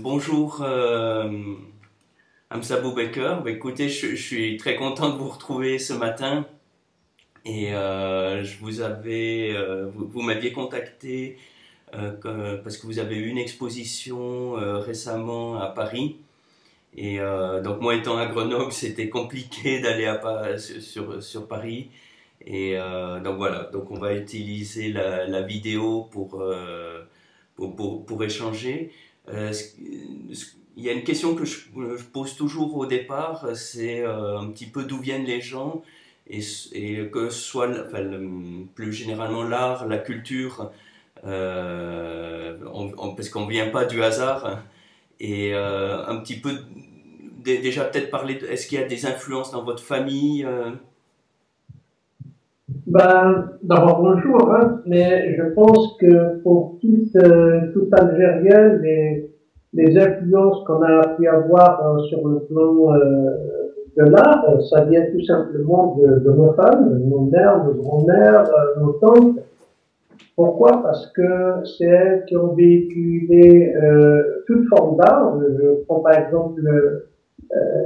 Bonjour Hamza Boubaker. Bah, écoutez, je suis très content de vous retrouver ce matin et je vous avais, vous m'aviez contacté parce que vous avez eu une exposition récemment à Paris et donc moi étant à Grenoble, c'était compliqué d'aller sur Paris et donc voilà. Donc on va utiliser la vidéo pour échanger. Il y a une question que je pose toujours au départ, c'est un petit peu d'où viennent les gens et que ce soit enfin, plus généralement l'art, la culture, parce qu'on ne vient pas du hasard, et un petit peu déjà peut-être parler est-ce qu'il y a des influences dans votre famille Ben, d'abord bonjour, hein, mais je pense que pour tout Algérien, les influences qu'on a pu avoir sur le plan de l'art, ça vient tout simplement de nos femmes, nos mères, nos grands-mères, nos tantes. Pourquoi? Parce que c'est elles qui ont véhiculé toute forme d'art. Je prends par exemple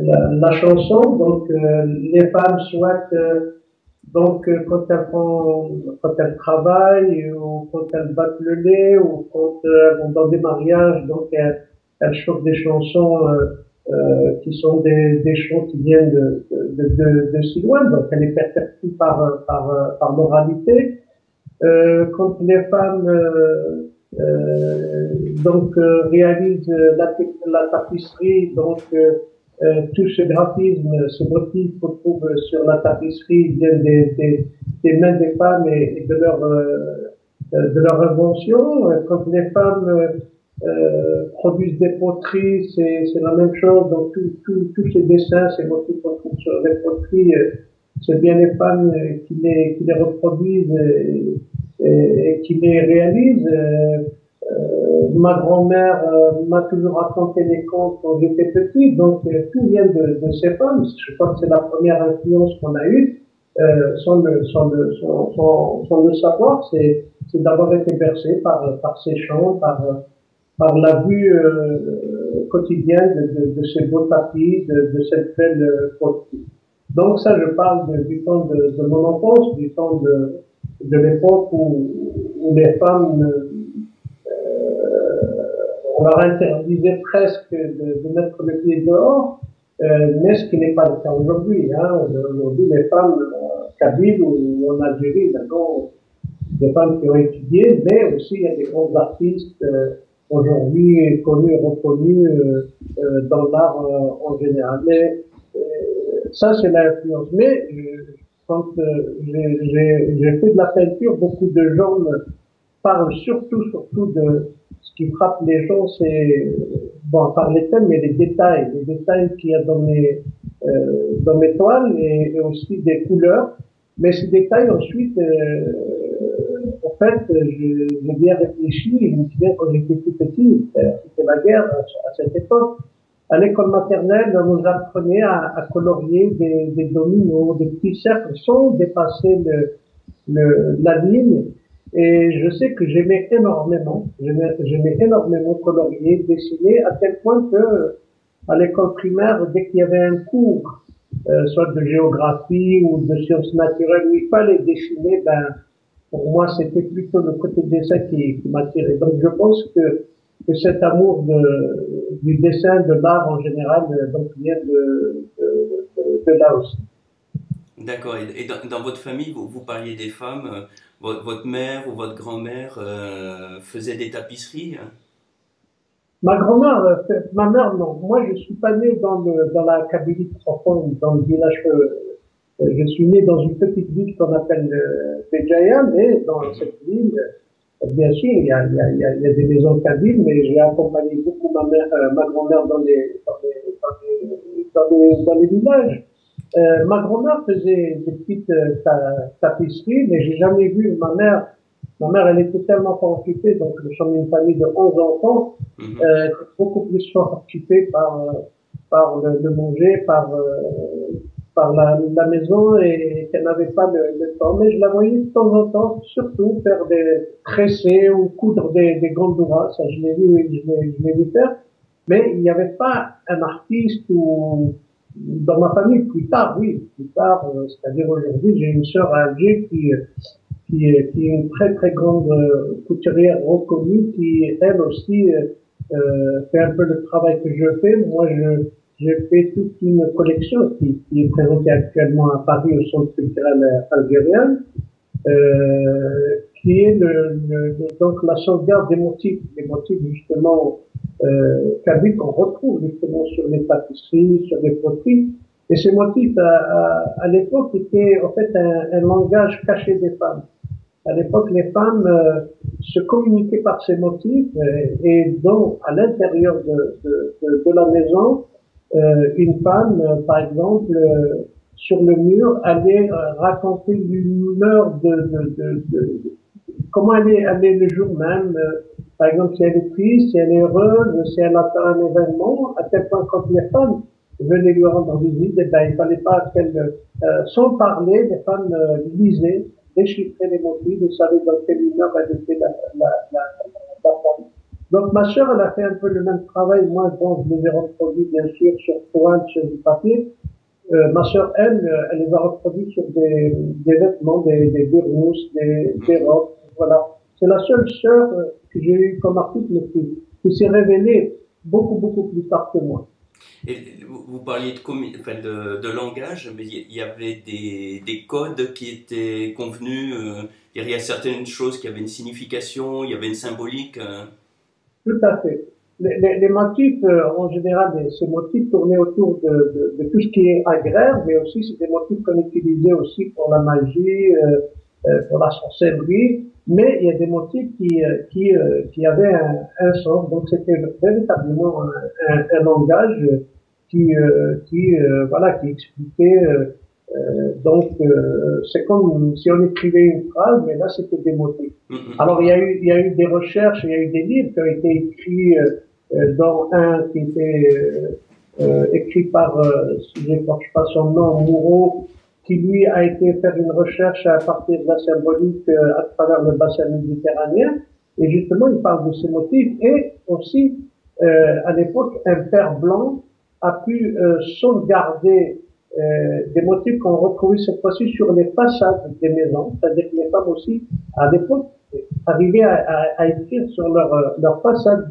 la chanson, donc les femmes souhaitent quand elles travaillent ou quand elles battent le lait ou quand elles vont dans des mariages, donc elles chantent des chansons qui sont des chants qui viennent de si loin, donc elle est perpétuée par moralité. Quand les femmes réalisent la tapisserie, tout ce graphisme, ce motif qu'on trouve sur la tapisserie viennent des mains des femmes et de leur invention. Quand les femmes produisent des poteries, c'est la même chose. Donc tous ces dessins, ces motifs qu'on trouve sur les poteries, c'est bien les femmes qui les reproduisent et qui les réalisent. Ma grand-mère m'a toujours raconté des contes quand j'étais petit, donc tout vient de ces femmes. Je crois que c'est la première influence qu'on a eue, sans le savoir, c'est d'avoir été bercé par ces chants, par la vue quotidienne de ces beaux tapis, de cette belle poterie. Donc ça, je parle du temps de mon enfance, du temps de l'époque où les femmes on leur interdisait presque de mettre le pied dehors, mais ce qui n'est pas le cas aujourd'hui. Hein. Aujourd'hui, les femmes, kabyles ou en Algérie, d'accord, des femmes qui ont étudié, mais aussi il y a des grands artistes aujourd'hui connus, reconnus dans l'art en général. Mais ça, c'est l'influence. Mais quand j'ai fait de la peinture, beaucoup de gens parle surtout de ce qui frappe les gens, c'est, bon, par les thèmes, mais les détails qu'il y a dans mes toiles et aussi des couleurs. Mais ces détails, ensuite, en fait, j'ai bien réfléchi, je me souviens quand j'étais tout petit, c'était la guerre à cette époque. À l'école maternelle, on nous apprenait à colorier des dominos, des petits cercles sans dépasser la ligne. Et je sais que j'aimais énormément colorier, dessiner, à tel point que à l'école primaire, dès qu'il y avait un cours, soit de géographie ou de sciences naturelles, où il fallait dessiner, ben, pour moi, c'était plutôt le côté dessin qui m'attirait. Donc, je pense que cet amour du dessin, de l'art en général, donc vient de là aussi. D'accord. Et dans votre famille, vous parliez des femmes, votre mère ou votre grand-mère faisait des tapisseries hein Ma grand-mère, ma mère, non. Moi, je suis pas né dans la Kabylie profonde, dans le village. Je suis né dans une petite ville qu'on appelle Béjaïa, mais dans Mhm. cette ville, bien sûr, il y a des maisons kabyles, mais j'ai accompagné beaucoup ma grand-mère dans les villages. Ma grand-mère faisait des petites tapisseries, mais j'ai jamais vu ma mère, elle était tellement fort occupée, donc nous sommes une famille de 11 enfants, Mhm. beaucoup plus fort occupée par le manger, par la maison et qu'elle n'avait pas le temps. Mais je la voyais de temps en temps, surtout faire des tresser ou coudre des gandourahs, ça je l'ai vu faire. Mais il n'y avait pas un artiste ou dans ma famille plus tard, oui, plus tard, c'est-à-dire aujourd'hui, j'ai une sœur à Alger qui est une très très grande couturière reconnue, qui elle aussi fait un peu le travail que je fais. Moi, je fais toute une collection qui est présentée actuellement à Paris au Centre culturel algérien, qui est donc la sauvegarde des motifs justement qu'on retrouve justement sur les tapisseries, sur les poteries. Et ces motifs, à l'époque, étaient en fait un langage caché des femmes. À l'époque, les femmes se communiquaient par ces motifs et donc à l'intérieur de la maison, une femme, par exemple, sur le mur, allait raconter l'humeur comment elle est le jour même. Par exemple, si elle est triste, si elle est heureuse, si elle attend un événement, à tel point quand les femmes venaient lui rendre visite, eh ben, il fallait pas qu'elle, sans parler, les femmes lisaient, déchiffraient les motifs, et savaient dans quelle humeur elle était la femme. Donc ma sœur, elle a fait un peu le même travail. Moi, bon, je les ai reproduits bien sûr sur toile, sur du papier. Ma sœur, elle les a reproduits sur des vêtements, des burnous, des robes. Voilà. C'est la seule sœur que j'ai eue comme artiste, mais qui s'est révélée beaucoup plus tard que moi. Et vous parliez enfin de langage, mais il y avait des codes qui étaient convenus. Il y a certaines choses qui avaient une signification, il y avait une symbolique. Tout à fait. Les motifs, en général, ces motifs tournaient autour de tout ce qui est agraire, mais aussi c'est des motifs qu'on utilisait aussi pour la magie, pour la sorcellerie. Mais il y a des motifs qui avaient un sens. Donc c'était véritablement un langage voilà, qui expliquait. C'est comme si on écrivait une phrase, mais là c'était des motifs. Alors il y a eu des recherches, il y a eu des livres qui ont été écrits, dont un qui était écrit par, si je ne pas son nom, Moreau, qui lui a été faire une recherche à partir de la symbolique à travers le bassin méditerranéen. Et justement, il parle de ces motifs. Et aussi, à l'époque, un père blanc a pu sauvegarder des motifs qu'on retrouvait cette fois-ci sur les façades des maisons. C'est-à-dire que les femmes aussi, à l'époque, arrivaient à écrire sur leur façade,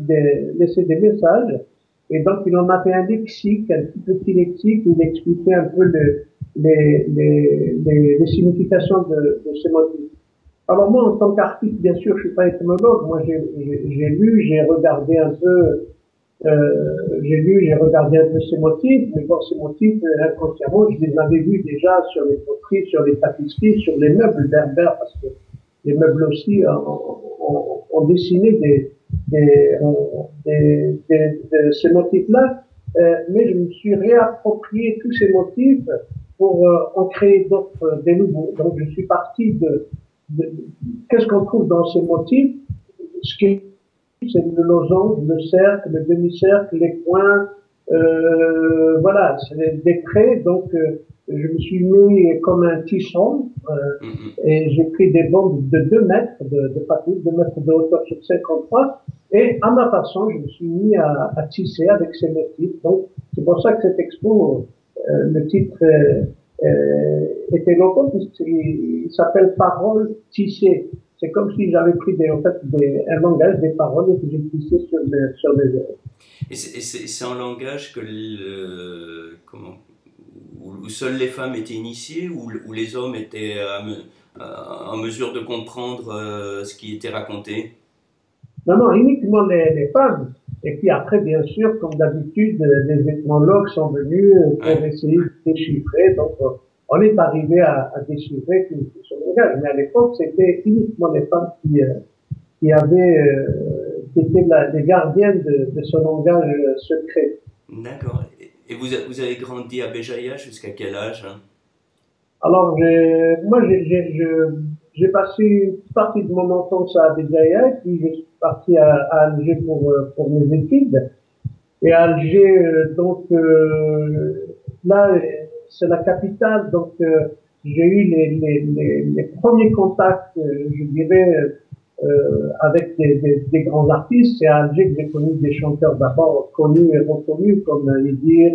laisser des messages. Et donc, il en a fait un lexique, un petit lexique, où il expliquait un peu les significations de ces motifs. Alors moi, en tant qu'artiste, bien sûr, je suis pas éthologue. Moi, j'ai lu, j'ai regardé un peu ces motifs, mais bon, ces motifs, inconsciemment, je les avais vus déjà sur les poteries, sur les tapisseries, sur les meubles berbères, parce que les meubles aussi ont dessiné ces motifs-là, mais je me suis réapproprié tous ces motifs pour en créer d'autres, des nouveaux. Donc je suis parti de qu'est-ce qu'on trouve dans ces motifs, ce qui c'est le losange, le cercle, le demi-cercle, les coins, voilà, c'est des traits. Donc, je me suis mis comme un tisson et j'ai pris des bandes de 2 mètres de papier, 2 mètres de hauteur sur 53. Et à ma façon, je me suis mis à tisser avec ces motifs. Donc, c'est pour ça que cette expo, le titre est éloquent puisqu'il s'appelle Paroles tissées. C'est comme si j'avais pris un langage, des paroles et que j'ai tissé sur les œuvres. Et c'est un langage où seules les femmes étaient initiées, où les hommes étaient en mesure de comprendre ce qui était raconté. Non, non, uniquement les femmes. Et puis après, bien sûr, comme d'habitude, les ethnologues sont venus pour Ouais. essayer de déchiffrer. Donc, on est arrivé à déchiffrer tout ce langage. Mais à l'époque, c'était uniquement les femmes qui étaient les gardiennes de ce langage secret. D'accord. Et vous avez grandi à Béjaïa jusqu'à quel âge, hein? Alors, moi, j'ai passé une partie de mon enfance à Béjaïa, puis je suis parti à Alger pour mes études. Et Alger, là, c'est la capitale, donc j'ai eu les premiers contacts, je dirais, avec des grands artistes. C'est à Alger que j'ai connu des chanteurs d'abord connus et reconnus comme Idir,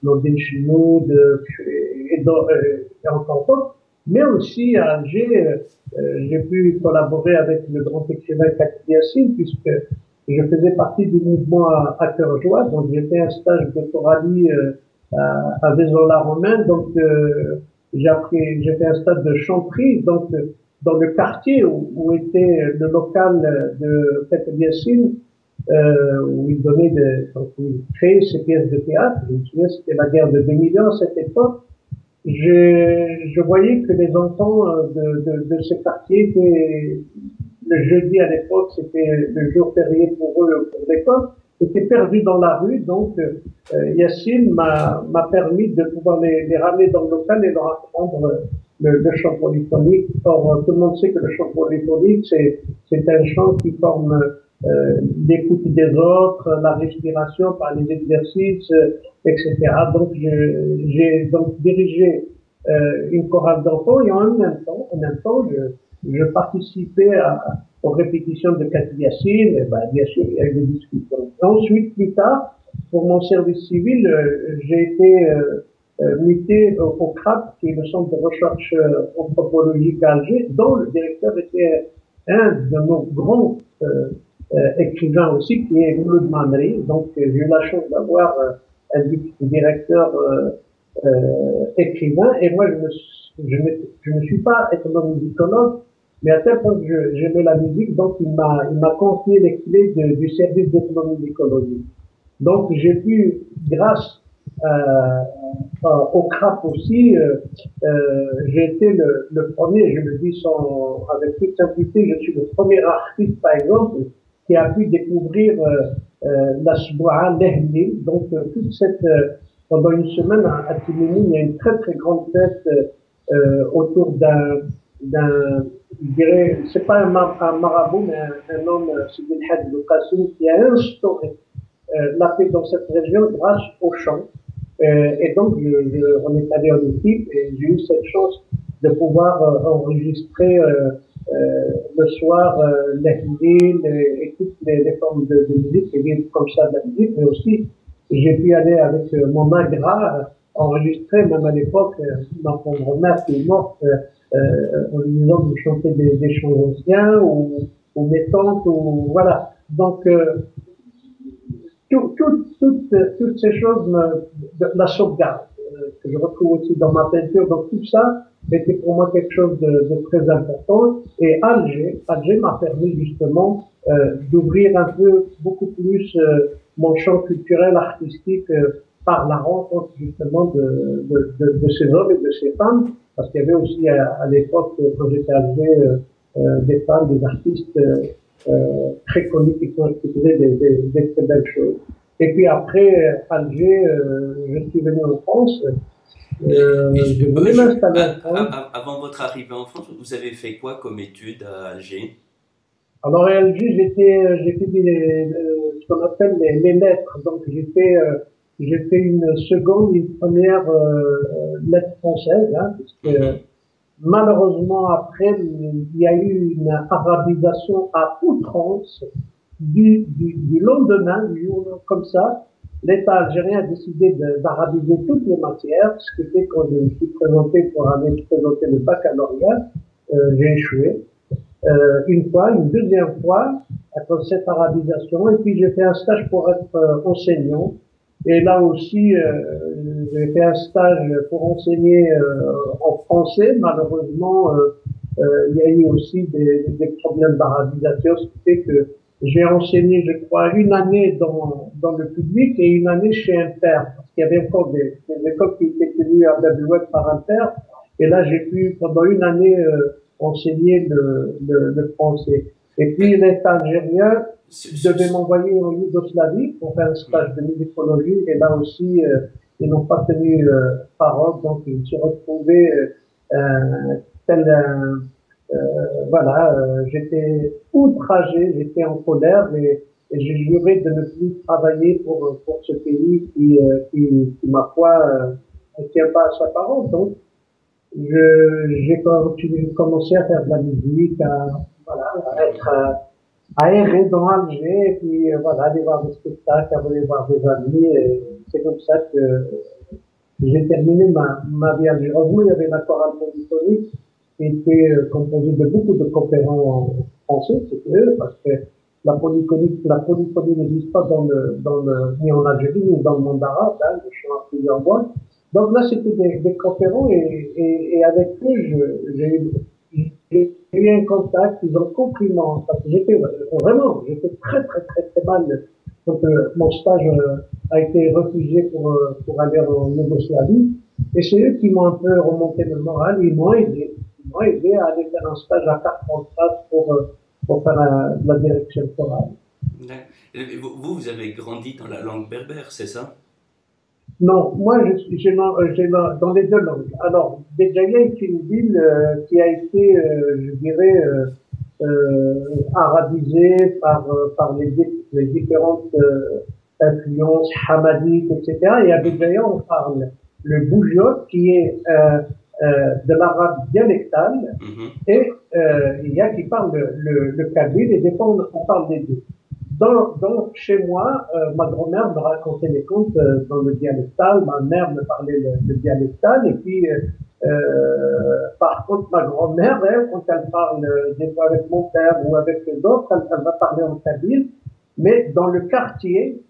Nordin Chinoud et encore d'autres. Mais aussi à Alger, j'ai pu collaborer avec le grand écrivain Khatib Yassine puisque je faisais partie du mouvement à cœur joie. Donc j'ai fait un stage de chorale à Vaison-la-Romaine. Donc j'ai fait un stage de chantry. Donc dans le quartier où était le local de Khatib Yassine, où il donnait donc il créait ses pièces de théâtre. Je me souviens, c'était la guerre de 2000 ans à cette époque. Je voyais que les enfants de ce quartier étaient, le jeudi à l'époque, c'était le jour férié pour eux, pour l'école, étaient perdus dans la rue. Donc, Yacine m'a permis de pouvoir les ramener dans le local et leur apprendre le chant polyphonique. Or, tout le monde sait que le chant polyphonique, c'est un chant qui forme l'écoute des autres, la respiration par les exercices, etc. Donc, j'ai donc dirigé une chorale d'enfants et en même temps, je participais aux répétitions de Khatib Yassine. Et ben, bien sûr, il y a eu des discussions. Ensuite, plus tard, pour mon service civil, j'ai été muté au CRAP, qui est le centre de recherche anthropologique à Alger, dont le directeur était un de nos grands écrivain aussi, qui est Mouloud Mamri. Donc, j'ai eu la chance d'avoir un directeur écrivain. Et moi, je ne suis pas ethnomusicologue, mais à tel point que j'aimais la musique, donc il m'a confié les clés du service d'ethnomusicologie. Donc, j'ai pu, grâce au CRAP aussi, j'ai été le premier, je le dis avec toute simplicité, je suis le premier artiste, par exemple, qui a pu découvrir la Sboua, l'Ehli. Donc, toute cette, pendant une semaine à Timini, il y a une très très grande fête autour je dirais, c'est pas un marabout, mais un homme, Sidi El Hadj Qassim, qui a instauré la paix dans cette région grâce au chant. Et donc, on est allé en équipe et j'ai eu cette chance de pouvoir enregistrer le soir l'Ahdil et toutes les formes de musique, et bien comme ça de la musique, mais aussi j'ai pu aller avec mon agra enregistrer, même à l'époque, ma pauvre mère qui est morte, en lui disant de chanter des chants anciens ou mes tantes, ou voilà. Donc, toutes ces choses, la sauvegarde, que je retrouve aussi dans ma peinture, donc tout ça était pour moi quelque chose de très important. Et Alger m'a permis justement d'ouvrir un peu beaucoup plus mon champ culturel, artistique, par la rencontre justement de ces hommes et de ces femmes, parce qu'il y avait aussi à l'époque, quand j'étais à Alger, des femmes, des artistes très connus qui faisaient des très belles choses. Et puis après Alger, je suis venu en France. Je voulais m'installer en France. Avant votre arrivée en France, vous avez fait quoi comme études à Alger? Alors à Alger, j'ai fait ce qu'on appelle les lettres. Donc j'ai fait une seconde, une première lettre française, hein, parce que malheureusement, après, il y a eu une arabisation à outrance du lendemain, du jour comme ça. L'État algérien a décidé d'arabiser toutes les matières, ce qui fait que quand je me suis présenté pour aller présenter le baccalauréat, j'ai échoué. Une fois, une deuxième fois, à cause de cette arabisation, et puis j'ai fait un stage pour être enseignant. Et là aussi, j'ai fait un stage pour enseigner en français. Malheureusement, il y a eu aussi des problèmes d'arabisation, ce qui fait que j'ai enseigné, je crois, une année dans le public et une année chez Inter, parce qu'il y avait encore des écoles qui étaient tenues à Babylone par Inter. Et là, j'ai pu, pendant une année, enseigner le français. Et puis, l'État algérien devait m'envoyer en Yougoslavie pour faire un stage de musicologie. Et là aussi, ils n'ont pas tenu parole. Donc, je me suis retrouvé tel voilà, j'étais outragé, j'étais en colère et j'ai juré de ne plus travailler pour ce pays qui ma foi, ne tient pas à sa parole. Donc, j'ai commencé à faire de la musique, voilà, à être à errer dans Alger, et puis voilà, aller voir des spectacles, aller voir des amis, et c'est comme ça que j'ai terminé ma vie à Giraud. Il y avait la chorale polyphonique qui était composée de beaucoup de coopérants français, c'était eux, parce que la polyphonie n'existe pas ni en Algérie, ni dans le monde arabe, hein, je suis en plusieurs mois. Donc là, c'était des coopérants et avec eux, j'ai eu un contact, ils ont compris parce que j'étais très mal quand mon stage a été refusé pour aller en Yougoslavie. Et c'est eux qui m'ont un peu remonté le moral, ils m'ont aidé à aller faire un stage à Carpentras pour faire la direction chorale. Vous avez grandi dans la langue berbère, c'est ça? Non, moi, j'ai dans les deux langues. Alors, Béjaïa est une ville qui a été, je dirais, arabisée par les différentes influences hamadites, etc. Et à Béjaïa, on parle le bougiote, qui est de l'arabe dialectal, et il y a qui parle le kabyle, et des fois, on parle des deux. Donc, chez moi, ma grand-mère me racontait les contes dans le dialectal, ma mère me parlait le dialectal, et puis, par contre, ma grand-mère, elle, quand elle parle des fois avec mon père ou avec d'autres, elle va parler en kabyle, mais dans le quartier,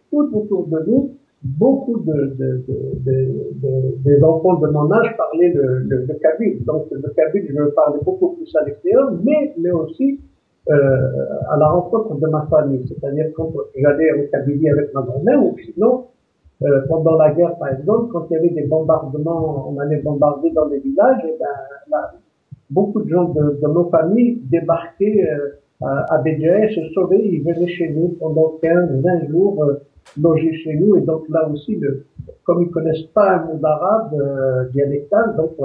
tout autour de nous, beaucoup des enfants de mon âge parlaient le kabyle. Donc, le kabyle, je le parlais beaucoup plus à l'extérieur, mais aussi à la rencontre de ma famille, c'est-à-dire quand j'allais en Kabylie avec ma grand-mère, ou sinon, pendant la guerre, par exemple, quand il y avait des bombardements, on allait bombarder dans les villages, et ben, là, beaucoup de gens de nos familles débarquaient à Béjaïa, se sauvaient, ils venaient chez nous pendant 15-20 jours, loger chez nous, et donc là aussi, comme ils connaissent pas un monde arabe dialectal, donc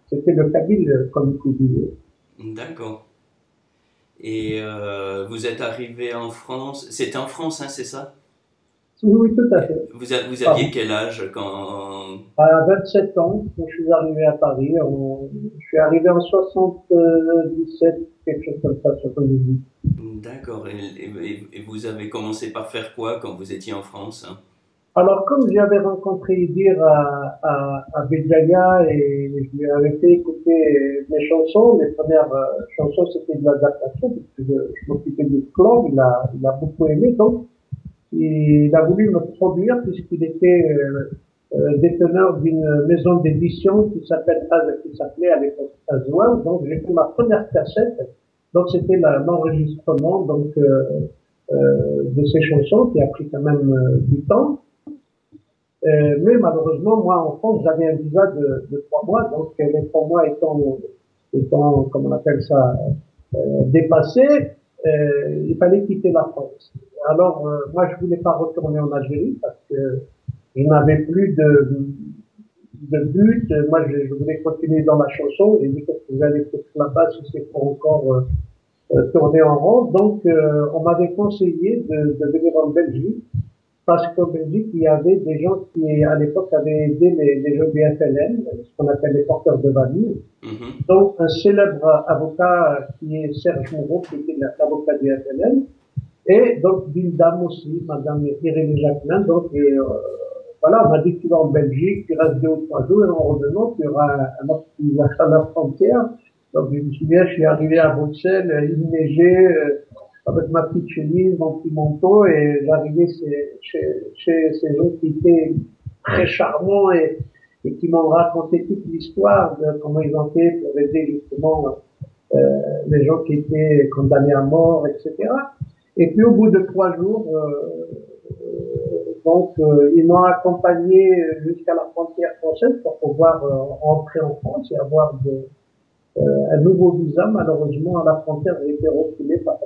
c'était le kabyle comme ils disaient. D'accord. Et vous êtes arrivé en France. C'était en France, hein, c'est ça? Oui, oui, tout à fait. Vous aviez quel âge quand... À 27 ans, quand je suis arrivé à Paris, je suis arrivé en 77, quelque chose comme ça, 78. D'accord. Et vous avez commencé par faire quoi quand vous étiez en France, hein? Alors, comme j'avais rencontré Idir à Béjaïa et je lui avais fait écouter mes chansons, les premières chansons c'était de l'adaptation, parce que je m'occupais du club, il a beaucoup aimé, donc il a voulu me produire puisqu'il était déteneur d'une maison d'édition qui s'appelait à l'époque Azouan, donc j'ai fait ma première cassette, donc c'était l'enregistrement de ces chansons qui a pris quand même du temps. Mais malheureusement, moi, en France, j'avais un visa de 3 mois, donc les 3 mois étant, comme on appelle ça, dépassés, il fallait quitter la France. Alors, moi, je voulais pas retourner en Algérie parce que je n'avais plus de but. Moi, je voulais continuer dans la chanson. J'ai dit que vous allez faire là-bas si c'est pour encore tourner en rond. Donc, on m'avait conseillé de venir en Belgique parce qu'en Belgique, il y avait des gens qui, à l'époque, avaient aidé les gens du FLN, ce qu'on appelle les porteurs de valise. Donc, un célèbre avocat qui est Serge Moreau, qui était l'avocat du FLN, et donc d'une dame aussi, Madame Irénée Jacquelin. Donc, voilà, on m'a dit que tu vas en Belgique, tu restes 2 ou 3 jours, et en revenant, tu auras un autre qui va faire la frontière. Donc, je me souviens, je suis arrivé à Bruxelles, il neigeait, avec ma petite chemise, mon petit manteau, et j'arrivais chez ces gens qui étaient très charmants et qui m'ont raconté toute l'histoire de comment ils ont fait pour aider justement les gens qui étaient condamnés à mort, etc. Et puis au bout de 3 jours, ils m'ont accompagné jusqu'à la frontière française pour pouvoir rentrer en France et avoir un nouveau visa. Malheureusement, à la frontière, j'ai été reculé par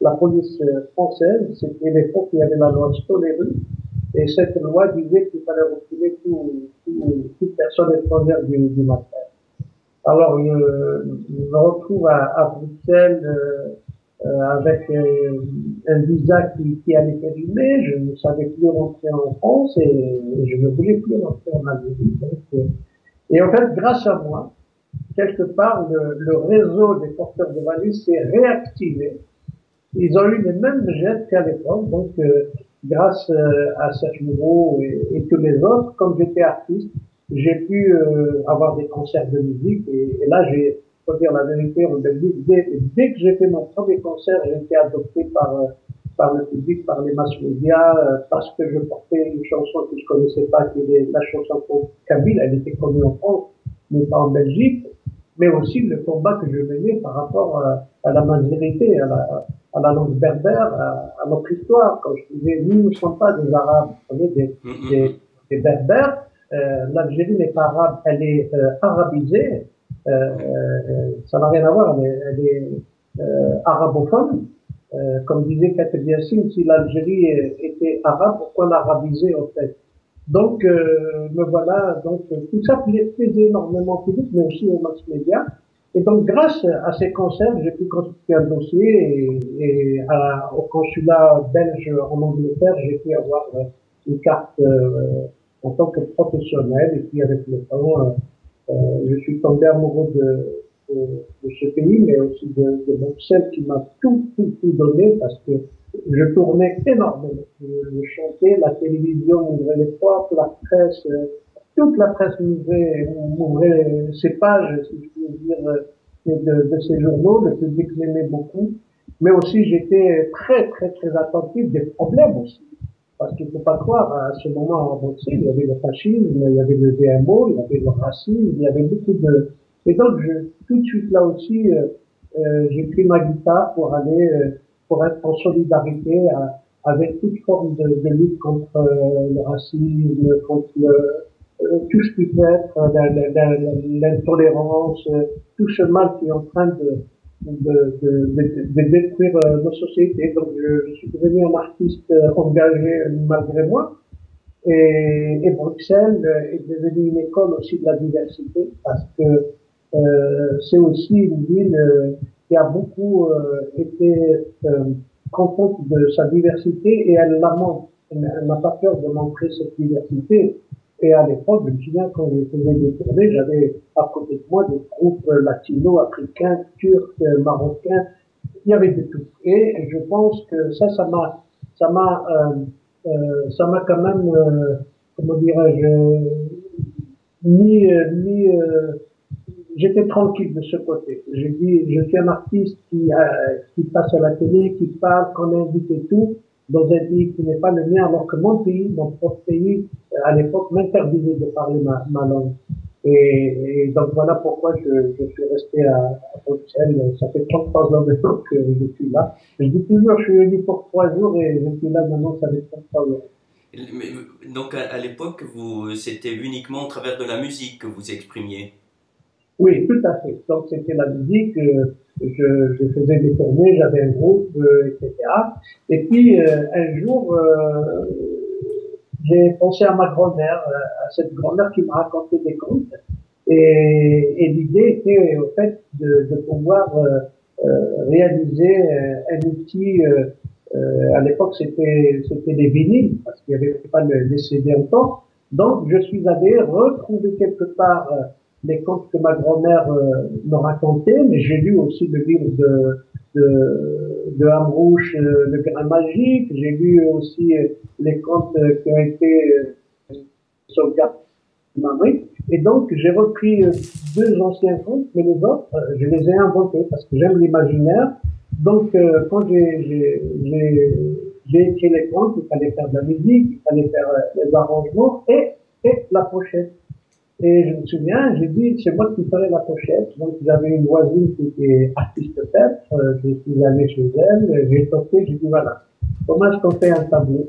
la police française. C'était l'époque où il y avait la loi Stoléry. Et cette loi disait qu'il fallait reculer toute personne étrangère du matin. Alors, je me retrouve à Bruxelles avec un visa qui allait périmer. Je ne savais plus rentrer en France et je ne voulais plus rentrer en Algérie. Et en fait, grâce à moi, quelque part, le réseau des porteurs de valises s'est réactivé. Ils ont eu les mêmes gestes qu'à l'époque, donc grâce à Serge Moureau et tous les autres, comme j'étais artiste, j'ai pu avoir des concerts de musique et là, faut dire la vérité, en Belgique, dès que j'ai fait mon premier concert, j'ai été adopté par le public, par les mass médias, parce que je portais une chanson que je connaissais pas, qui est la chanson kabyle, elle était connue en France, mais pas en Belgique, mais aussi le combat que je menais par rapport à la majorité, à la langue berbère, à notre histoire. Quand je disais, nous ne sommes pas des Arabes, on est des Berbères. L'Algérie n'est pas arabe, elle est arabisée. Ça n'a rien à voir, elle est arabophone. Comme disait Khatib Yassine, si l'Algérie était arabe, pourquoi l'arabiser en fait? Donc, me voilà, donc tout ça plaisait énormément au public, mais aussi aux mass médias. Et donc, grâce à ces concerts, j'ai pu constituer un dossier au consulat belge en Angleterre, j'ai pu avoir une carte en tant que professionnel. Et puis, avec le temps, je suis tombé amoureux de ce pays, mais aussi de Bruxelles qui m'a tout donné parce que je tournais énormément. Je chantais, la télévision m'ouvrait les portes, la presse, toute la presse m'ouvrait ses pages, si je puis dire, de ces journaux. Le public m'aimait beaucoup. Mais aussi, j'étais très attentif des problèmes aussi. Parce qu'il ne faut pas croire, à ce moment en Bruxelles, il y avait le fascisme, il y avait le VMO, il y avait le racisme, il y avait beaucoup de... Et donc, tout de suite là aussi, j'ai pris ma guitare pour aller, pour être en solidarité avec toute forme de lutte contre le racisme, contre tout ce qui peut être l'intolérance, tout ce mal qui est en train de détruire nos sociétés. Donc, je suis devenu un artiste engagé malgré moi. Et Bruxelles est devenue une école aussi de la diversité parce que c'est aussi une ville qui a beaucoup été contente de sa diversité et elle la montre. Elle n'a pas peur de montrer cette diversité. Et à l'époque, je me souviens quand je faisais des tournées, j'avais à côté de moi des groupes latinos, africains, turcs, marocains. Il y avait de tout. Et je pense que ça m'a quand même, comment dirais-je, j'étais tranquille de ce côté. J'ai dit, je suis un artiste qui passe à la télé, qui parle, qu'on invite et tout, dans un pays qui n'est pas le mien, alors que mon pays, mon propre pays, à l'époque, m'interdisait de parler ma langue. Et donc voilà pourquoi je suis resté à Bruxelles. Ça fait 33 ans maintenant que je suis là. Je dis toujours, je suis venu pour 3 jours et je suis là maintenant, ça fait 33 ans. Donc à l'époque, c'était uniquement au travers de la musique que vous exprimiez. Oui, tout à fait. Donc c'était la musique, je faisais des tournées, j'avais un groupe, etc. Et puis un jour, j'ai pensé à ma grand-mère, à cette grand-mère qui me racontait des contes. Et l'idée était au fait de pouvoir réaliser un outil. À l'époque, c'était des vinyles parce qu'il n'y avait pas les CD encore. Donc, je suis allé retrouver quelque part les contes que ma grand-mère me racontait, mais j'ai lu aussi le livre de Amrouche, Le Grain Magique. J'ai lu aussi les contes qui ont été sauvegardés Madrid. Et donc, j'ai repris 2 anciens contes, mais les autres, je les ai inventés parce que j'aime l'imaginaire. Donc, quand j'ai écrit les contes, il fallait faire de la musique, il fallait faire les arrangements et la pochette. Et je me souviens, j'ai dit, c'est moi qui ferai la pochette. Donc, j'avais une voisine qui était artiste peintre, je suis allé chez elle, j'ai toqué, j'ai dit, voilà, comment est-ce qu'on fait un tableau?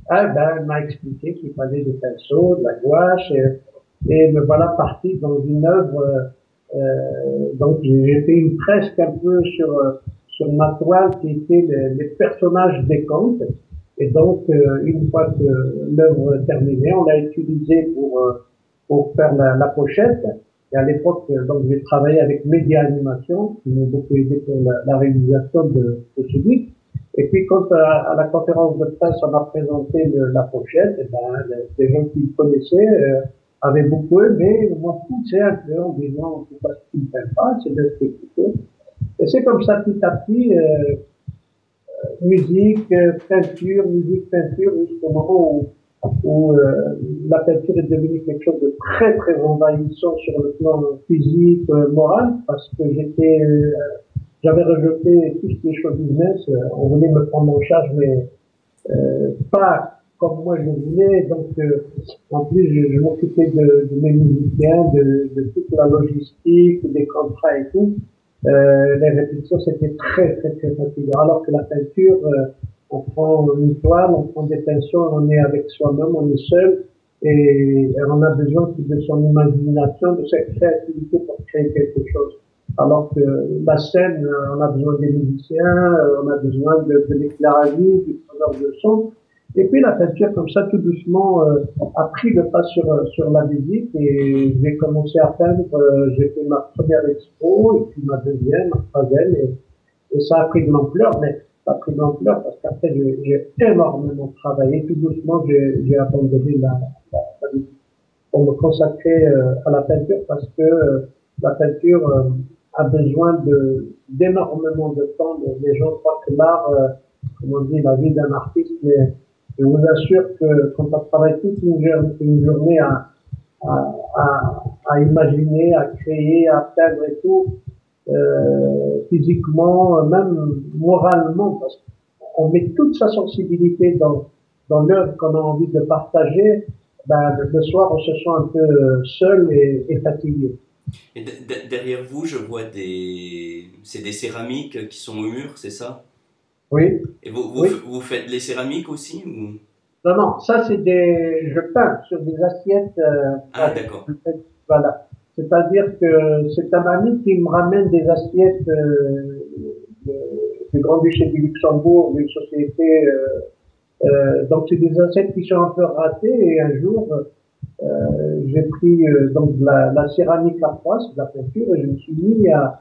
Ah ben, elle m'a expliqué qu'il fallait des pinceaux, de la gouache, et me voilà parti dans une œuvre. Donc j'ai fait une fresque un peu sur ma toile qui était les personnages des contes. Et donc une fois que l'œuvre terminée, on l'a utilisée pour faire la pochette. Et à l'époque, donc j'ai travaillé avec Média Animation, qui m'ont beaucoup aidé pour la réalisation de ce livre. Et puis quand à la conférence de presse on a présenté la pochette, et ben les gens qui me connaissaient avaient beaucoup aimé, m'ont poussé un peu en disant, c'est pas ce qui me plaît pas, c'est de s'écouter. Et c'est comme ça, petit à petit, musique, peinture, jusqu'au moment où la peinture est devenue quelque chose de très, très envahissant sur le plan physique, moral, parce que j'avais rejeté tout ce qui est show business, on voulait me prendre en charge, mais pas comme moi je voulais. Donc, en plus, je m'occupais de mes musiciens, de toute la logistique, des contrats et tout. Les répétitions, c'était très, très, très fatigant. Alors que la peinture, on prend une toile, on prend des pinceaux, on est avec soi-même, on est seul, et on a besoin de son imagination, de sa créativité pour créer quelque chose. Alors que la scène, on a besoin des musiciens, on a besoin de l'éclairage, du preneur de son. Et puis la peinture, comme ça, tout doucement, a pris le pas sur la musique et j'ai commencé à peindre. J'ai fait ma première expo et puis ma deuxième, ma troisième et ça a pris de l'ampleur, mais ça a pris de l'ampleur parce qu'après j'ai énormément travaillé. Tout doucement, j'ai abandonné la musique pour me consacrer à la peinture parce que la peinture a besoin d'énormément de temps. Les gens croient que l'art, comme on dit, la vie d'un artiste, mais je vous assure que quand on travaille toute une journée à imaginer, à créer, à peindre et tout, physiquement, même moralement, parce qu'on met toute sa sensibilité dans l'œuvre qu'on a envie de partager, ben, le soir, on se sent un peu seul et fatigué. Et derrière vous, je vois c'est des céramiques qui sont au mur, c'est ça? Oui, Et vous, oui. vous faites les céramiques aussi ou... Non, non, ça c'est je peins sur des assiettes, Ah, d'accord. voilà. C'est-à-dire que c'est un ami qui me ramène des assiettes du Grand-Duché du Luxembourg, d'une société. Donc c'est des assiettes qui sont un peu ratées et un jour j'ai pris donc la céramique à froid, c'est de la peinture, et je me suis mis à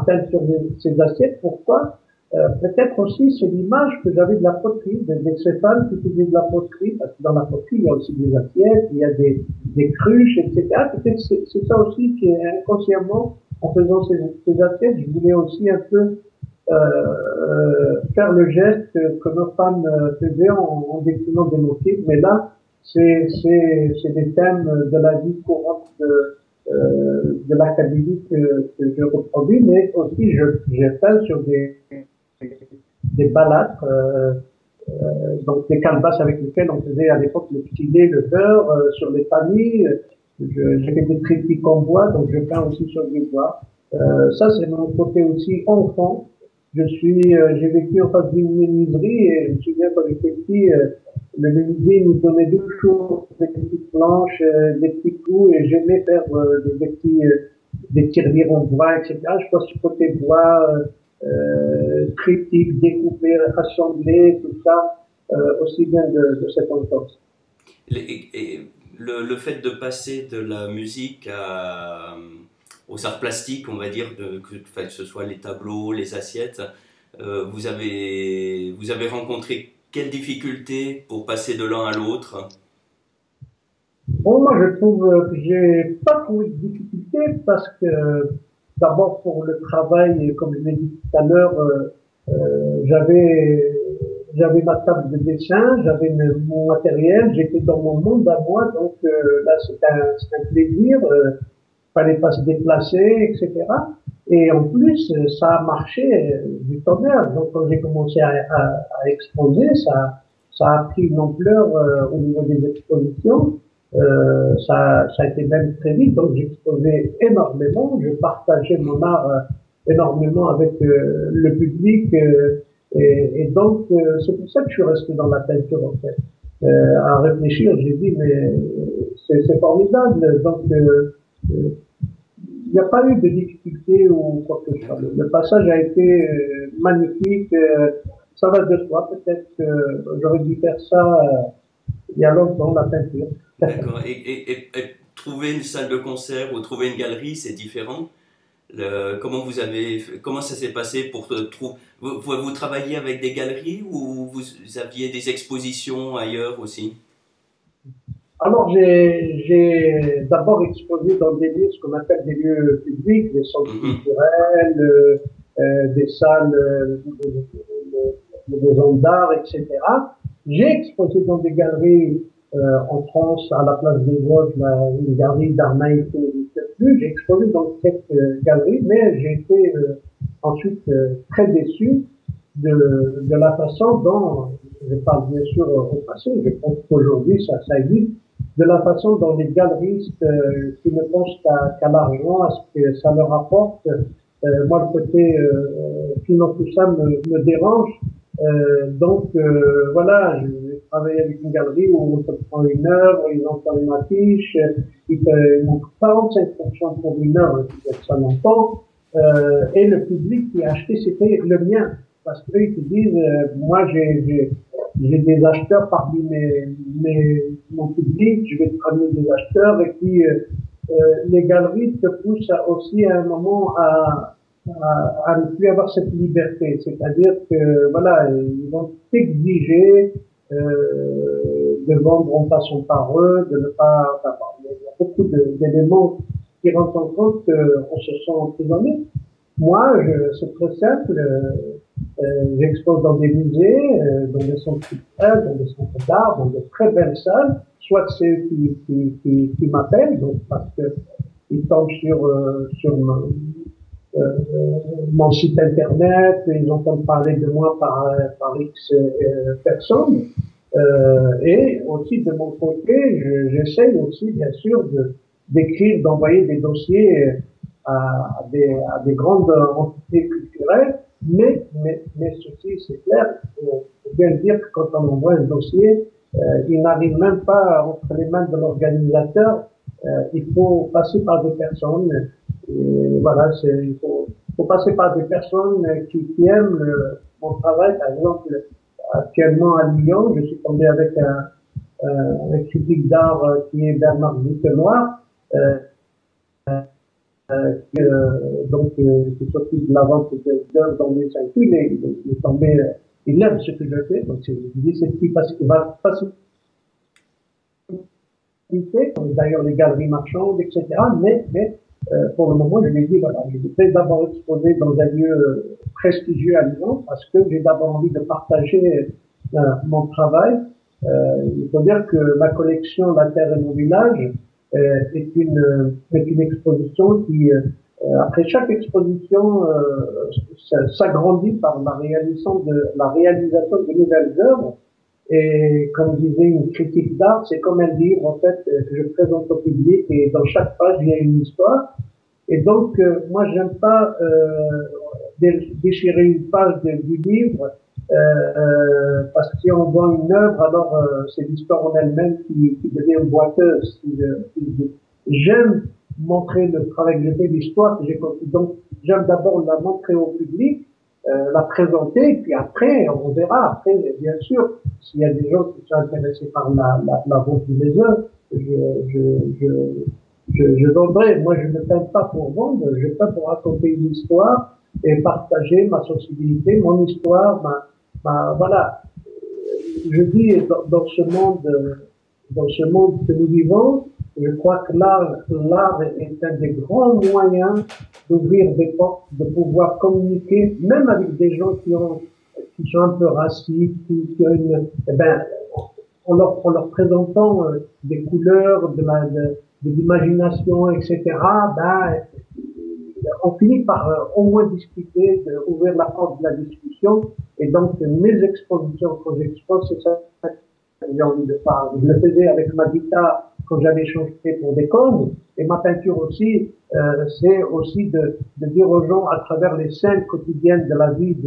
peindre sur ces assiettes. Pourquoi? Peut-être aussi c'est l'image que j'avais de la poterie, de ces femmes qui faisaient de la poterie, parce que dans la poterie il y a aussi des assiettes, il y a des cruches, etc. Peut-être c'est ça aussi qui est inconsciemment, en faisant ces assiettes, je voulais aussi un peu faire le geste que nos femmes faisaient en dessinant des motifs, mais là c'est des thèmes de la vie courante de l'académie que je reproduis, mais aussi je peins sur des balâtres, donc des canvases avec lesquels on faisait à l'époque le filet, le beurre, sur les familles. J'ai fait des triptyques en bois, donc je peins aussi sur du bois. Ça, c'est mon côté aussi enfant. J'ai vécu en face d'une menuiserie et je me souviens quand j'étais petit, le menuisier nous donnait 2 jours des petites planches, des petits clous et j'aimais faire des tirelires en bois, etc. Je pense que côté bois, critique, découper, assembler, tout ça, aussi bien de cette enfance. Et le fait de passer de la musique aux arts plastiques, on va dire, enfin, que ce soit les tableaux, les assiettes, vous avez rencontré quelles difficultés pour passer de l'un à l'autre? Bon, moi, je trouve que j'ai pas trouvé de difficulté parce que, d'abord, pour le travail, comme je l'ai dit tout à l'heure, j'avais ma table de dessin, j'avais mon matériel, j'étais dans mon monde à moi, donc là, c'est un plaisir. Fallait pas se déplacer, etc. Et en plus, ça a marché du tonnerre. Donc, quand j'ai commencé à exposer, ça a pris une ampleur au niveau des expositions. Ça a été même très vite. Donc, j'exposais énormément. Je partageais mon art énormément avec le public. Et donc, c'est pour ça que je suis resté dans la peinture, en fait. À réfléchir, j'ai dit, mais c'est formidable. Donc, il n'y a pas eu de difficulté ou quoi que ce soit. Le passage a été magnifique. Ça va de soi. Peut-être que j'aurais dû faire ça il y a longtemps, la peinture. D'accord. Et trouver une salle de concert ou trouver une galerie, c'est différent. Comment ça s'est passé pour trouver, vous travailliez avec des galeries ou vous aviez des expositions ailleurs aussi? Alors, j'ai d'abord exposé dans des lieux, ce qu'on appelle des lieux publics, des centres Mhm, culturels, des salles, des maisons d'art, etc. J'ai exposé dans des galeries en France, à la place des Vosges, une galerie d'art naïf qui n'existe plus. J'ai exposé dans quelques galeries, mais j'ai été ensuite très déçu de la façon dont, je parle bien sûr au passé, je pense qu'aujourd'hui ça existe, de la façon dont les galeristes qui ne pensent qu'à l'argent, à ce que ça leur apporte, moi le côté finance tout ça me dérange. Voilà, je travaille avec une galerie où on te prend une œuvre, ils ont fait une affiche, ils te montrent 45% pour une œuvre, peut-être ça longtemps, et le public qui a acheté, c'était le mien. Parce qu'eux, ils te disent, moi, j'ai des acheteurs parmi mon public, je vais te ramener des acheteurs, et puis les galeries te poussent aussi à un moment à ne plus avoir cette liberté. C'est-à-dire que, voilà, ils vont t'exiger de vendre en passant par eux, de ne pas... Enfin, il y a beaucoup d'éléments qui rentrent en compte qu'on se sent emprisonné. Moi, c'est très simple. J'expose dans des musées, dans des centres culturels, dans des centres d'art, dans de très belles salles. Soit c'est eux qui m'appellent, donc parce que ils tombent sur mon site internet, ils entendent parler de moi par X personnes. Et aussi de mon côté, j'essaye aussi bien sûr d'écrire, d'envoyer des dossiers à des grandes entités culturelles, mais ceci c'est clair, il faut bien dire que quand on envoie un dossier, il n'arrive même pas entre les mains de l'organisateur, il faut passer par des personnes, et voilà, faut passer par des personnes qui aiment mon travail. Par exemple, actuellement à Lyon, je suis tombé avec un critique d'art qui est Bernard Bouquenoir, euh, qui s'occupe de la vente d'œuvres dans les circuits. Il est tombé, il aime ce que je fais, donc il dit c'est ce qui va faciliter, d'ailleurs les galeries marchandes, etc. Mais pour le moment, je lui ai dit, voilà, je vais d'abord exposer dans un lieu prestigieux à Lyon parce que j'ai d'abord envie de partager mon travail. Il faut dire que la collection La Terre et mon village est une exposition qui, après chaque exposition, s'agrandit par la réalisation de nouvelles œuvres. Et comme disait une critique d'art, c'est comme un livre en fait que je présente au public et dans chaque page il y a une histoire. Et donc moi j'aime pas déchirer une page du livre parce que si on vend une œuvre, alors c'est l'histoire en elle-même qui devient boiteuse. J'aime montrer le travail que j'ai fait, l'histoire que j'ai construite. Donc j'aime d'abord la montrer au public, la présenter, et puis après on verra. Après, bien sûr, s'il y a des gens qui sont intéressés par la vente des œuvres, je vendrai. Moi, je ne peins pas pour vendre, je peins pour raconter une histoire et partager ma sensibilité, mon histoire, voilà. Je dis dans ce monde que nous vivons, je crois que l'art est un des grands moyens d'ouvrir des portes, de pouvoir communiquer, même avec des gens qui sont un peu racistes, qui ont eh ben, en leur présentant des couleurs, de l'imagination, etc., ben, on finit par au moins discuter, ouvrir la porte de la discussion. Et donc, mes expositions, quand j'expose, c'est ça que j'ai envie de faire. Je le faisais avec ma guitare quand j'avais changé pour des cordes. Et ma peinture aussi, c'est aussi de dire aux gens à travers les scènes quotidiennes de la vie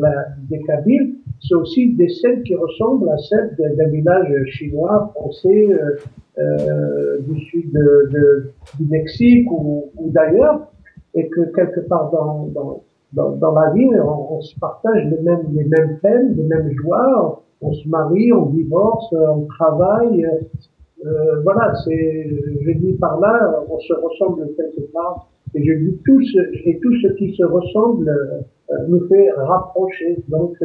des Kabyles, c'est aussi des scènes qui ressemblent à celles d'un village chinois, français, du sud du Mexique ou d'ailleurs, et que quelque part dans la vie, on se partage les mêmes peines, les mêmes joies, on se marie, on divorce, on travaille. Voilà, je dis par là, on se ressemble quelque part. Et je dis tout ce qui se ressemble nous fait rapprocher. Donc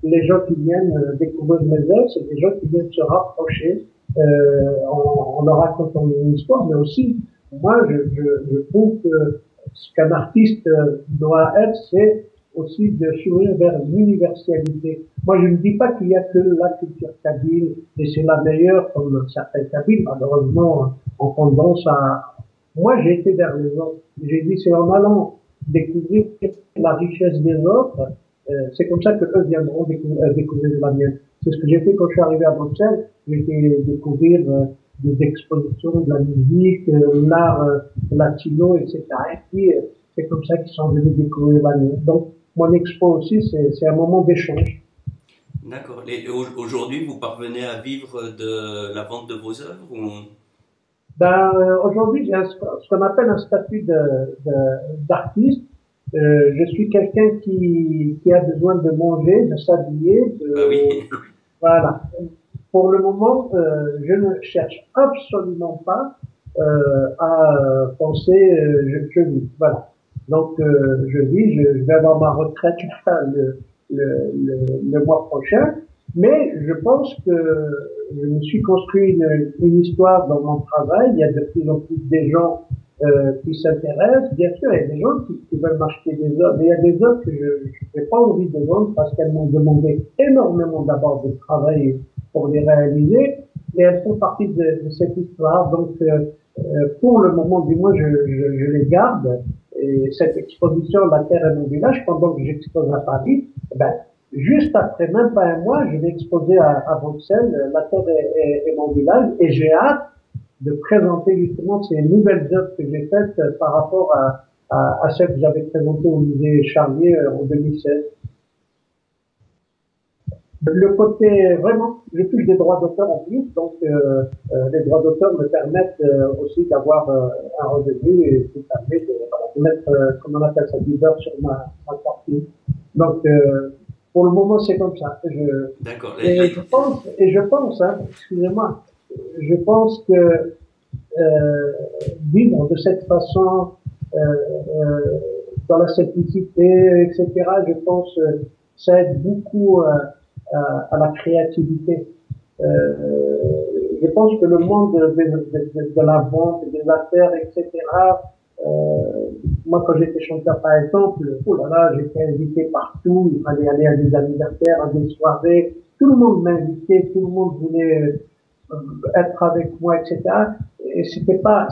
les gens qui viennent découvrir mes œuvres, c'est des gens qui viennent se rapprocher en leur racontant une histoire, mais aussi, moi, je trouve que ce qu'un artiste doit être, c'est aussi de s'ouvrir vers l'universalité. Moi, je ne dis pas qu'il y a que la culture kabyle et c'est la meilleure, comme certains kabyles, malheureusement, ont tendance à... Moi, j'ai été vers les autres. J'ai dit, c'est en allant découvrir la richesse des autres, c'est comme ça que eux viendront découvrir la mienne. C'est ce que j'ai fait quand je suis arrivé à Bruxelles. J'ai été découvrir des expositions de la musique, l'art latino, etc. Et puis, c'est comme ça qu'ils sont venus découvrir la mienne. Donc, mon expo aussi, c'est un moment d'échange. D'accord. Et aujourd'hui, vous parvenez à vivre de la vente de vos œuvres ou... Ben, aujourd'hui, j'ai ce qu'on appelle un statut d'artiste. Je suis quelqu'un qui a besoin de manger, de s'habiller, Bah oui. voilà. Pour le moment, je ne cherche absolument pas à penser je vis. Voilà. Donc je vis, je vais avoir ma retraite là, le mois prochain, mais je pense que je me suis construit une histoire dans mon travail. Il y a de plus en plus des gens qui s'intéressent. Bien sûr, il y a des gens qui veulent m'acheter des œuvres, mais il y a des œuvres que je n'ai pas envie de vendre parce qu'elles m'ont demandé énormément d'abord de travail pour les réaliser, et elles font partie de cette histoire. Donc, pour le moment, du moins, je les garde. Et cette exposition, La Terre et mon village, pendant que j'expose à Paris, ben, juste après, même pas un mois, je vais exposer à Bruxelles, La Terre et mon village, et j'ai hâte de présenter justement ces nouvelles œuvres que j'ai faites par rapport à celles que j'avais présentées au musée Charlier en 2016. Le côté vraiment, je touche des droits d'auteur en plus, donc les droits d'auteur me permettent aussi d'avoir un revenu et qui permet de mettre, comment on appelle ça, du beurre sur ma sortie. Donc pour le moment c'est comme ça. D'accord. Je pense, hein, excusez-moi, je pense que vivre de cette façon, dans la simplicité, etc., je pense ça aide beaucoup à la créativité. Je pense que le monde de la vente, des affaires, etc., moi, quand j'étais chanteur, par exemple, oh là là, j'étais invité partout, il fallait aller à des anniversaires, à des soirées, tout le monde m'invitait, tout le monde voulait être avec moi, etc. Et c'était pas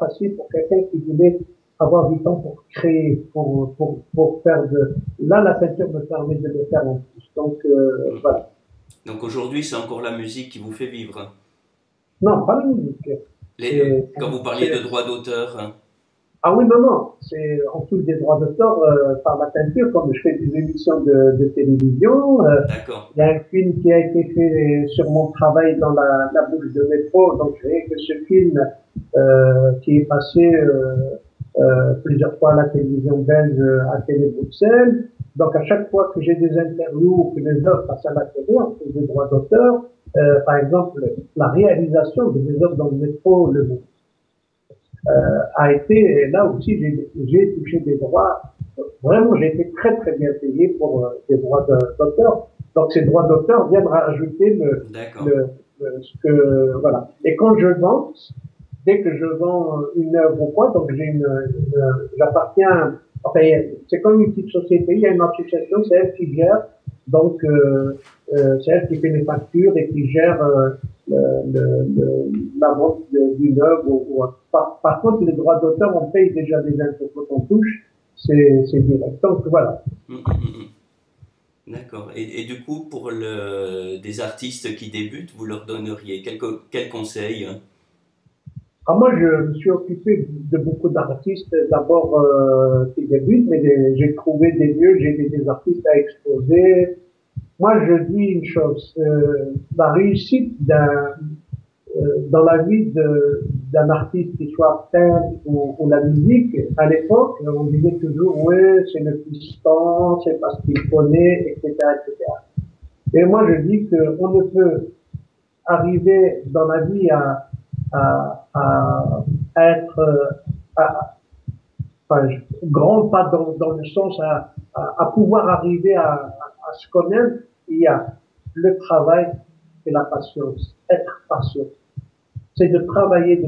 facile pour quelqu'un qui voulait avoir du temps pour créer, pour faire de, là, la peinture me permet de le faire en plus. Donc, voilà. Donc aujourd'hui, c'est encore la musique qui vous fait vivre. Non, pas la musique. C'est, Quand vous parliez de c'est, droits d'auteur, hein. ah oui, non, non, c'est, on touche des droits d'auteur par la peinture, comme je fais des émissions de télévision. D'accord. Il y a un film qui a été fait sur mon travail dans la boucle de métro, donc j'ai que ce film qui est passé plusieurs fois à la télévision belge, à Télé Bruxelles. Donc à chaque fois que j'ai des interviews ou que les œuvres passent à la télé, on trouve des droits d'auteur. Par exemple, la réalisation de des œuvres dans le métro, a été, là aussi, j'ai touché des droits. Vraiment, j'ai été très très bien payé pour des droits d'auteur. Donc ces droits d'auteur viennent rajouter D'accord. ce que voilà. Et quand je vends, dès que je vends une œuvre ou quoi, donc j'appartiens. Enfin, c'est comme une petite société. Il y a une association, c'est elle qui gère. Donc c'est elle qui fait les factures et qui gère la vente d'une œuvre. Par contre, les droits d'auteur, on paye déjà des impôts quand on touche, c'est direct. Donc voilà. D'accord. Et du coup, pour des artistes qui débutent, vous leur donneriez quel conseil, hein? Alors moi, je me suis occupé de beaucoup d'artistes, d'abord qui débutent, mais j'ai trouvé des lieux, j'ai des artistes à exposer. Moi, je dis une chose, la réussite dans la vie d'un artiste, qu'il soit peintre ou la musique, à l'époque, on disait toujours, ouais, c'est le piston, c'est parce qu'il connaît, etc., etc. Et moi, je dis qu'on ne peut arriver dans la vie à être, enfin, grand, pas dans le sens à pouvoir arriver à se connaître. Il y a le travail et la patience. Être patient. C'est de travailler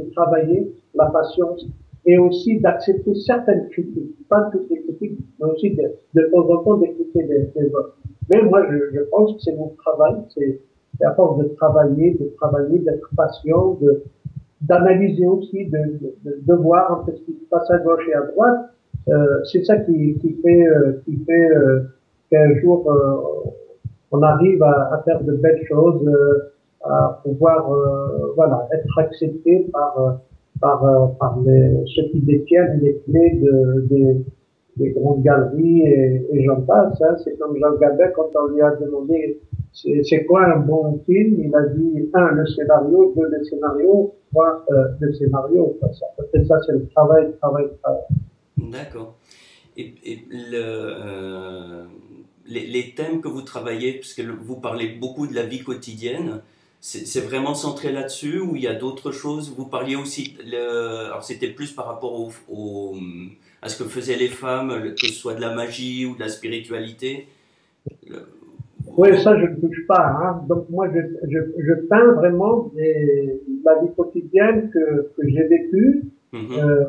la patience et aussi d'accepter certaines critiques. Pas toutes les critiques, mais aussi de temps en temps d'écouter les autres. Mais moi, je pense que c'est mon travail, c'est à force de travailler, d'être patient, d'analyser aussi, de voir un peu ce qui se passe à gauche et à droite. C'est ça qui fait qu'un jour on arrive à faire de belles choses, à pouvoir voilà être accepté par ceux qui détiennent les clés des grandes galeries et j'en passe. Hein. C'est comme Jean Gabin quand on lui a demandé c'est quoi un bon film, il a dit un le scénario, deux le scénario, trois le scénario. Peut-être ça c'est le travail, travail, travail. D'accord. Et les thèmes que vous travaillez, parce que vous parlez beaucoup de la vie quotidienne, c'est vraiment centré là-dessus ou il y a d'autres choses? Vous parliez aussi, alors c'était plus par rapport à ce que faisaient les femmes, que ce soit de la magie ou de la spiritualité. Le- Oui, vous- ça je ne touche pas. Hein. Donc moi je peins vraiment la vie quotidienne que j'ai vécue. Mhm,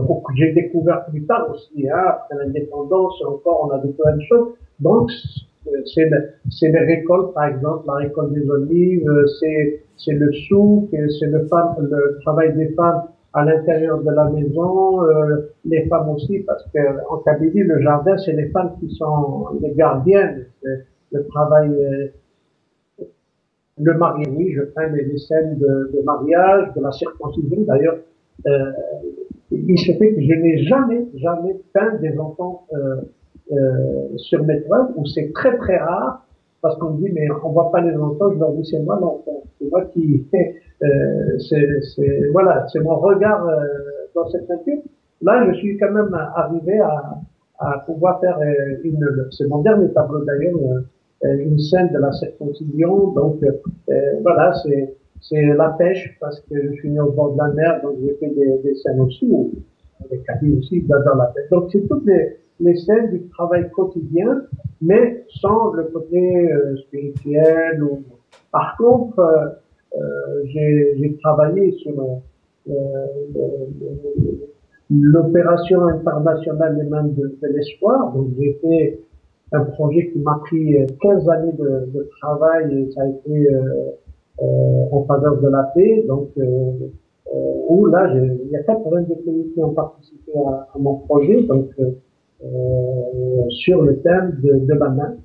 Ou que j'ai découvert plus tard aussi, hein, après l'indépendance, encore on a découvert des choses. Donc, c'est les récoltes, par exemple, la récolte des olives, c'est le souk, c'est le travail des femmes à l'intérieur de la maison, les femmes aussi, parce que en Kabylie, le jardin, c'est les femmes qui sont les gardiennes. Le travail, le mariage, oui, je peins les scènes de mariage, de la circoncision. D'ailleurs, euh, il se fait que je n'ai jamais peint des enfants sur mes toiles, ou c'est très très rare, parce qu'on me dit mais on voit pas les enfants, je leur dis c'est moi l'enfant, c'est moi qui, voilà, c'est mon regard dans cette peinture. Là, je suis quand même arrivé à pouvoir faire c'est mon dernier tableau d'ailleurs, une scène de la circoncision. Donc voilà, c'est la pêche parce que je suis né au bord de la mer, donc j'ai fait des scènes aussi, avec Camille aussi dans la pêche. Donc c'est toutes les scènes du travail quotidien, mais sans le côté spirituel. Par contre, j'ai travaillé sur l'opération internationale Les Mains de l'Espoir. Donc j'ai fait un projet qui m'a pris 15 années de travail et ça a été en faveur de la paix. Donc où là, il y a 82 pays qui ont participé à mon projet, donc sur le thème de la main,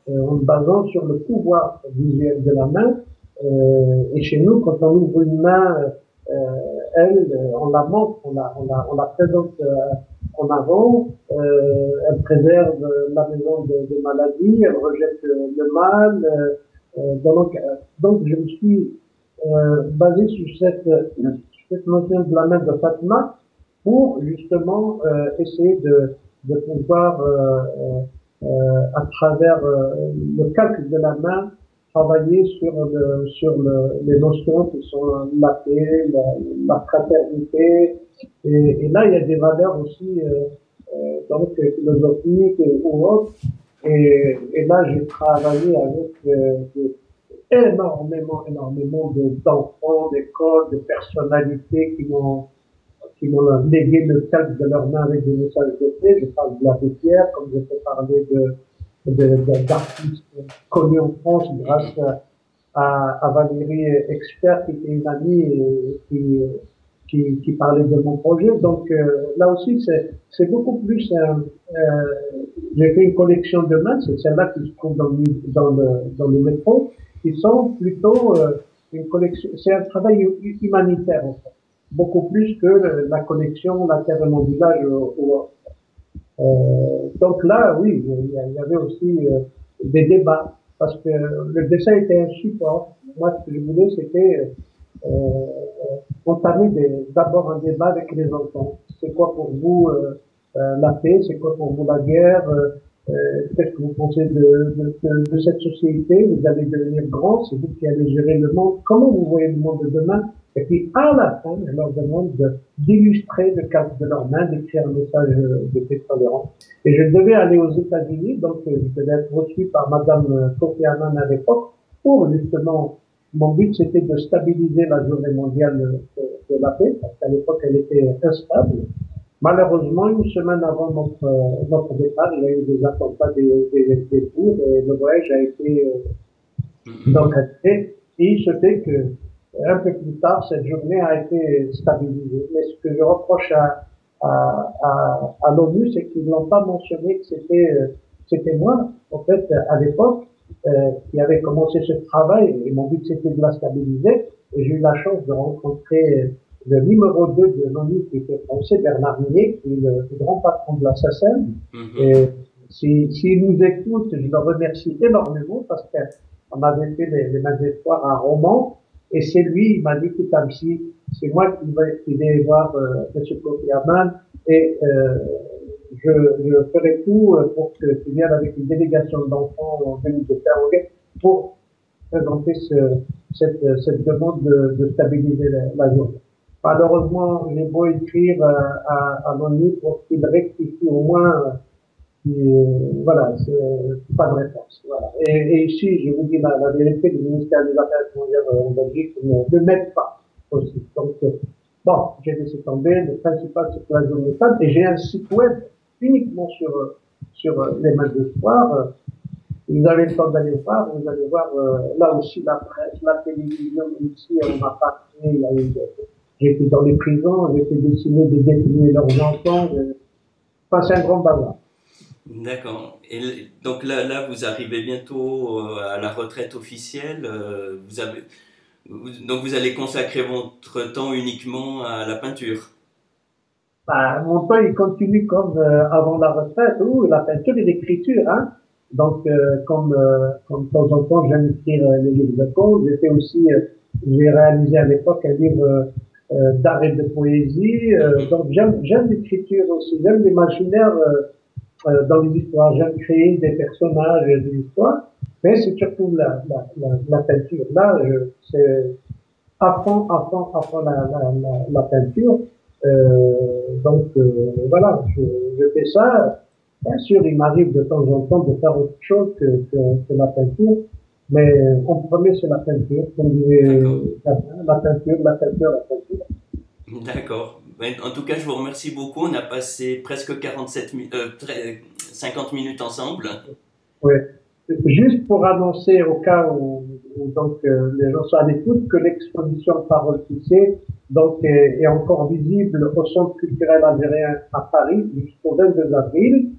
en se basant sur le pouvoir visuel de la main. Et chez nous, quand on ouvre une main, on la montre, on la présente en avant, elle préserve la maison de maladies, elle rejette le mal. Donc je me suis basé sur cette notion de la main de Fatma pour justement essayer de pouvoir, à travers le calque de la main, travailler les notions qui sont la paix, la fraternité. Et là, il y a des valeurs aussi donc philosophiques ou autres. Et là, j'ai travaillé avec énormément d'enfants, d'écoles, de personnalités qui m'ont légué le calque de leurs mains avec des messages de paix. Je parle de l'abbé Pierre, comme je peux parler d'artistes connus en France grâce à Valérie Expert, qui était une amie et qui parlait de mon projet. Donc là aussi, c'est beaucoup plus. J'ai fait une collection de mains, c'est celle-là qui se trouve dans le métro, qui sont plutôt une collection. C'est un travail humanitaire en fait, beaucoup plus que la collection, la terre de mon village donc là, oui, il y avait aussi des débats, parce que le dessin était un support. Moi, ce que je voulais, c'était entamer d'abord un débat avec les enfants. C'est quoi pour vous la paix? C'est quoi pour vous la guerre? Qu'est-ce que vous pensez de cette société? Vous allez devenir grand, c'est vous qui allez gérer le monde. Comment vous voyez le monde de demain? Et puis, à la fin, je leur demande d'illustrer le cadre de leurs mains, d'écrire un message de paix tolérance. Et je devais aller aux États-Unis, donc je devais être reçu par Madame Kofi Annan à l'époque pour justement mon but, c'était de stabiliser la journée mondiale de la paix, parce qu'à l'époque, elle était instable. Malheureusement, une semaine avant notre départ, il y a eu des attentats des tours et le voyage a été Mhm. donc et il se fait que un peu plus tard, cette journée a été stabilisée. Mais ce que je reproche à l'ONU, c'est qu'ils n'ont pas mentionné que c'était moi, en fait, à l'époque, qui avait commencé ce travail. Et mon but, c'était de la stabiliser. Et j'ai eu la chance de rencontrer le numéro 2 de l'ONU, qui était français, Bernard Millet, qui est le grand patron de la SACEM. Et Mhm. s'il nous écoute, je le remercie énormément parce qu'on avait fait les mains d'espoir à Romans. Et c'est lui, il m'a dit, écoute, Amsi, c'est moi qui vais voir M. Kofi Annan et je ferai tout pour que tu viennes avec une délégation d'enfants venus de Taouguet pour présenter cette demande de stabiliser la journée. Malheureusement, j'ai beau écrire à l'ONU pour qu'il rectifie au moins voilà, c'est pas de réponse. Voilà. Et ici, je vous dis la vérité, le ministère des Affaires étrangères en Belgique ne m'aide pas aussi. Donc, bon, j'ai laissé tomber. Le principal, c'est que la journée femme. Et j'ai un site web uniquement sur les mains de sport. Vous avez le temps d'aller voir, vous allez voir là aussi la presse, la télévision, ici, on m'a parlé, j'étais dans les prisons, j'ai fait dessiner des détenus et leurs enfants. Enfin, c'est un grand bazar. D'accord. Donc là, vous arrivez bientôt à la retraite officielle. Donc vous allez consacrer votre temps uniquement à la peinture. Bah, mon temps, il continue comme avant la retraite, ou la peinture et l'écriture. Hein. Donc, comme de temps en temps, j'aime écrire les livres de contes. J'ai fait aussi, j'ai réalisé à l'époque un livre d'art et de poésie. Mhm. Donc, j'aime l'écriture aussi. J'aime l'imaginaire dans les histoires. J'aime créer des personnages et des histoires. Mais c'est surtout la peinture. Là, c'est à fond la peinture. Donc voilà, je fais ça. Bien sûr, il m'arrive de temps en temps de faire autre chose que la peinture, mais en premier c'est la peinture. Comme disait D'accord. la peinture, la peinture, la peinture. D'accord. Ben, en tout cas, je vous remercie beaucoup. On a passé presque 50 minutes ensemble. Oui. Juste pour annoncer au cas où donc les gens sont à l'écoute que l'exposition Parole tissée donc est encore visible au Centre culturel algérien à Paris jusqu'au 22 avril.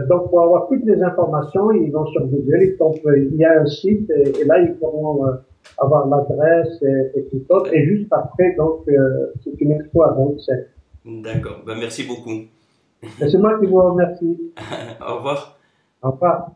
Donc pour avoir toutes les informations, ils vont sur Google, il y a un site et là ils pourront avoir l'adresse et tout ça. Et juste après donc c'est une expo à Bruxelles. D'accord. Ben, merci beaucoup. Et c'est moi qui vous remercie. Au revoir. Au revoir.